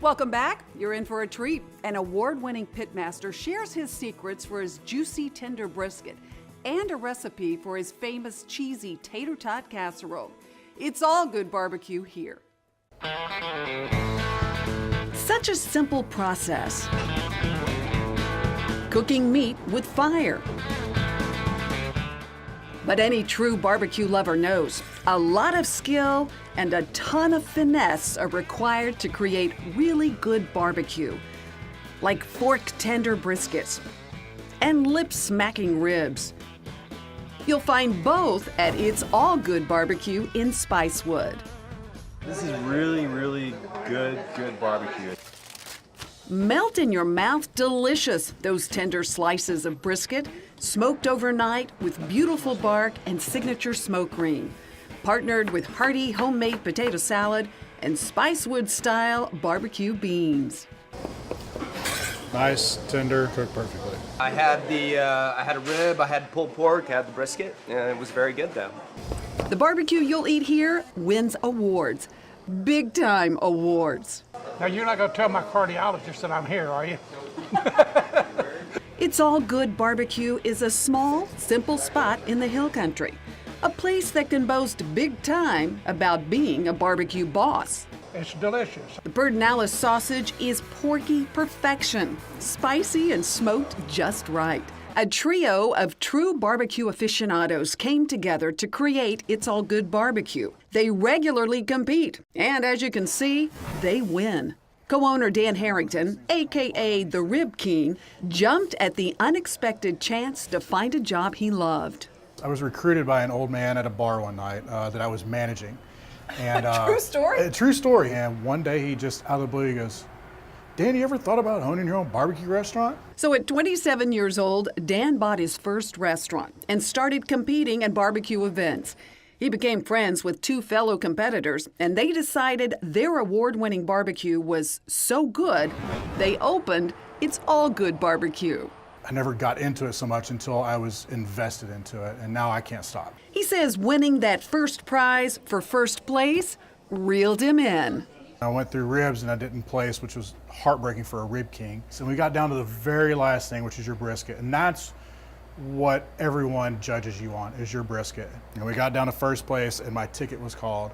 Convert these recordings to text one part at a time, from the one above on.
Welcome back. You're in for a treat. An award-winning pitmaster shares his secrets for his juicy, tender brisket and a recipe for his famous cheesy Tater Tot Casserole. It's all good barbecue here. Such a simple process. Cooking meat with fire. But any true barbecue lover knows a lot of skill and a ton of finesse are required to create really good barbecue, like fork-tender briskets and lip-smacking ribs. You'll find both at It's All Good Barbecue in Spicewood. This is really, really good barbecue. Melt in your mouth delicious, those tender slices of brisket, smoked overnight with beautiful bark and signature smoke ring, partnered with hearty homemade potato salad and Spicewood-style barbecue beans. Nice, tender, cooked perfectly. I had a rib, I had pulled pork, I had the brisket, and it was very good though. The barbecue you'll eat here wins awards, big-time awards. Now, you're not going to tell my cardiologist that I'm here, are you? It's All Good Barbecue is a small, simple spot in the Hill Country, a place that can boast big time about being a barbecue boss. It's delicious. The Pedernales sausage is porky perfection, spicy and smoked just right. A trio of true barbecue aficionados came together to create It's All Good Barbecue. They regularly compete, and as you can see, they win. Co-owner Dan Harrington, a.k.a. the Rib King, jumped at the unexpected chance to find a job he loved. I was recruited by an old man at a bar one night that I was managing. And, True story? A true story. And one day he just, out of the blue, he goes, Dan, you ever thought about owning your own barbecue restaurant? So at 27 years old, Dan bought his first restaurant and started competing at barbecue events. He became friends with two fellow competitors, and they decided their award-winning barbecue was so good, they opened It's All Good Barbecue. I never got into it so much until I was invested into it, and now I can't stop. He says winning that first prize for first place reeled him in. I went through ribs and I didn't place, which was heartbreaking for a Rib King. So we got down to the very last thing, which is your brisket. And that's what everyone judges you on, is your brisket. And we got down to first place and my ticket was called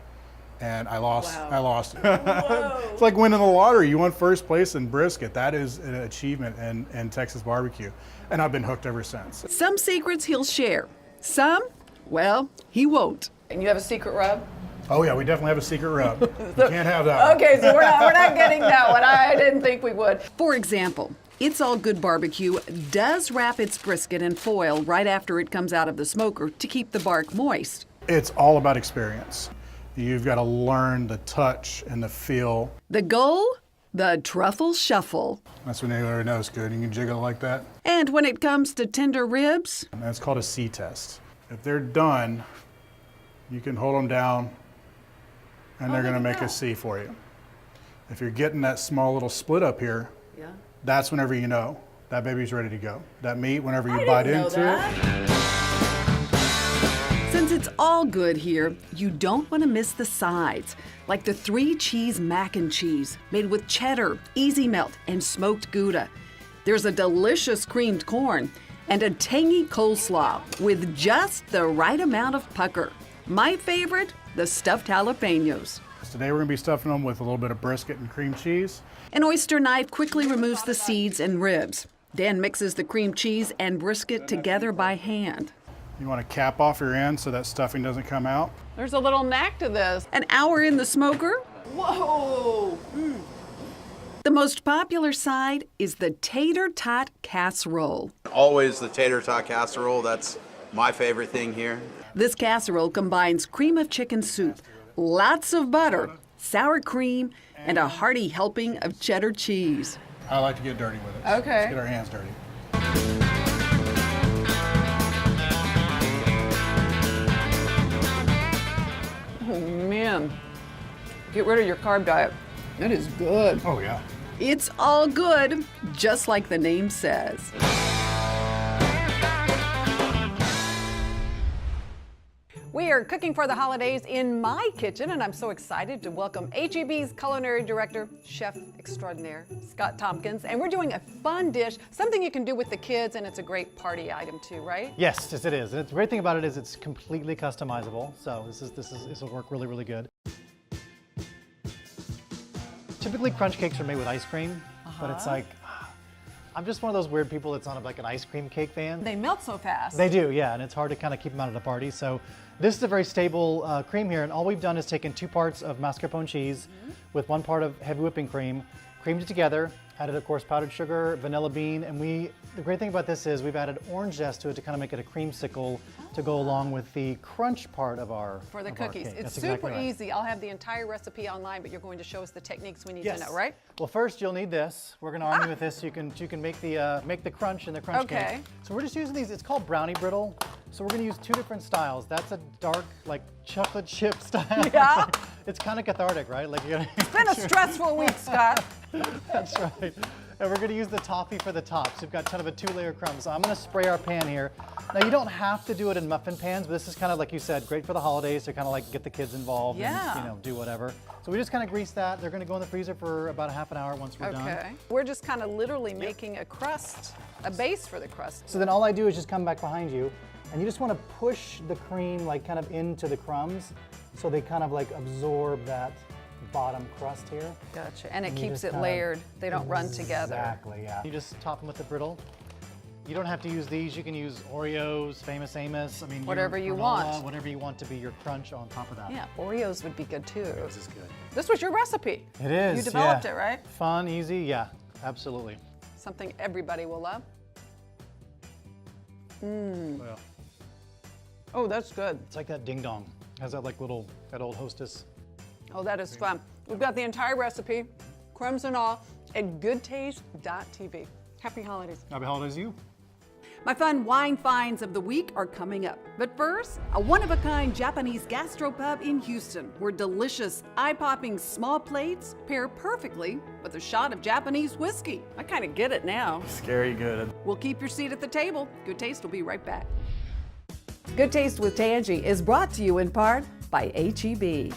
and I lost. Wow. I lost. It's like winning the lottery. You won first place in brisket. That is an achievement in Texas barbecue. And I've been hooked ever since. Some secrets he'll share. Some, well, he won't. And you have a secret rub? Oh yeah, we definitely have a secret rub. You can't have that one. Okay, so we're not getting that one. I didn't think we would. For example, It's All Good Barbecue does wrap its brisket in foil right after it comes out of the smoker to keep the bark moist. It's all about experience. You've got to learn the touch and the feel. The goal? The truffle shuffle. That's when everybody knows good. You can jiggle it like that. And when it comes to tender ribs? And that's called a C test. If they're done, you can hold them down and they're going to make a C for you. If you're getting that small little split up here, Yeah. that's whenever you know that baby's ready to go. That meat, whenever you bite into it. Since it's all good here, you don't want to miss the sides, like the 3-cheese mac and cheese made with cheddar, easy melt, and smoked Gouda. There's a delicious creamed corn and a tangy coleslaw with just the right amount of pucker. My favorite, the stuffed jalapenos. Today we're going to be stuffing them with a little bit of brisket and cream cheese. An oyster knife quickly removes the seeds and ribs. Dan mixes the cream cheese and brisket together by hand. You want to cap off your end so that stuffing doesn't come out. There's a little knack to this. An hour in the smoker. Whoa! The most popular side is the Tater Tot Casserole. Always the Tater Tot Casserole, that's my favorite thing here. This casserole combines cream of chicken soup, lots of butter, sour cream, and a hearty helping of cheddar cheese. I like to get dirty with it. Okay. Let's get our hands dirty. Oh, man. Get rid of your carb diet. It is good. Oh yeah. It's all good, just like the name says. We We are cooking for the holidays in my kitchen, and I'm so excited to welcome HEB's culinary director, chef extraordinaire, Scott Tompkins. And we're doing a fun dish, something you can do with the kids, and it's a great party item too, right? Yes, it is. And the great thing about it is it's completely customizable. So this will work really, really good. Typically, crunch cakes are made with ice cream, but it's like, I'm just one of those weird people that's not like an ice cream cake fan. They melt so fast. They do, yeah, and it's hard to kind of keep them out at a party. So this is a very stable cream here, and all we've done is taken 2 parts of mascarpone cheese with 1 part of heavy whipping cream, creamed it together, added, of course, powdered sugar, vanilla bean, and the great thing about this is we've added orange zest to it to kind of make it a creamsicle to go along with the crunch part of our For the of our cookies. cake. It's That's super exactly right. easy. I'll have the entire recipe online, but you're going to show us the techniques we need to know, right? Well, first you'll need this. We're going to arm you with this so you can make the crunch in the crunch Okay. cake. So we're just using these. It's called Brownie Brittle. So we're going to use 2 different styles. That's a dark, like chocolate chip style. Yeah. It's kind of cathartic, right? Like you're It's been a stressful week, Scott. That's right. And we're going to use the toffee for the top. So we've got kind of a 2-layer crumb. So I'm going to spray our pan here. Now you don't have to do it in muffin pans, but this is kind of like you said, great for the holidays to kind of like get the kids involved and do whatever. So we just kind of grease that. They're going to go in the freezer for about a half an hour once we're done. Okay. We're just kind of literally making a crust, a base for the crust. So then all I do is just come back behind you, and you just want to push the cream like kind of into the crumbs so they kind of like absorb that bottom crust here. Gotcha. And it you keeps just it kinda- layered. They don't run together. Exactly, yeah. You just top them with the brittle. You don't have to use these. You can use Oreos, Famous Amos. I mean, Whatever your you granola, want. Whatever you want to be your crunch on top of that. Yeah, Oreos would be good too. This is good. This was your recipe. It is. You developed yeah. it, right? Fun, easy, yeah, absolutely. Something everybody will love. Well, Oh, that's good. it's like that ding dong. Has that like that old Hostess. Oh, that is fun. We've got the entire recipe, crumbs and all, at goodtaste.tv. Happy holidays. Happy holidays, you. My fun wine finds of the week are coming up. But first, a one-of-a-kind Japanese gastropub in Houston, where delicious, eye-popping small plates pair perfectly with a shot of Japanese whiskey. I kind of get it now. Scary good. We'll keep your seat at the table. Good Taste will be right back. Good Taste with Tanji is brought to you in part by HEB.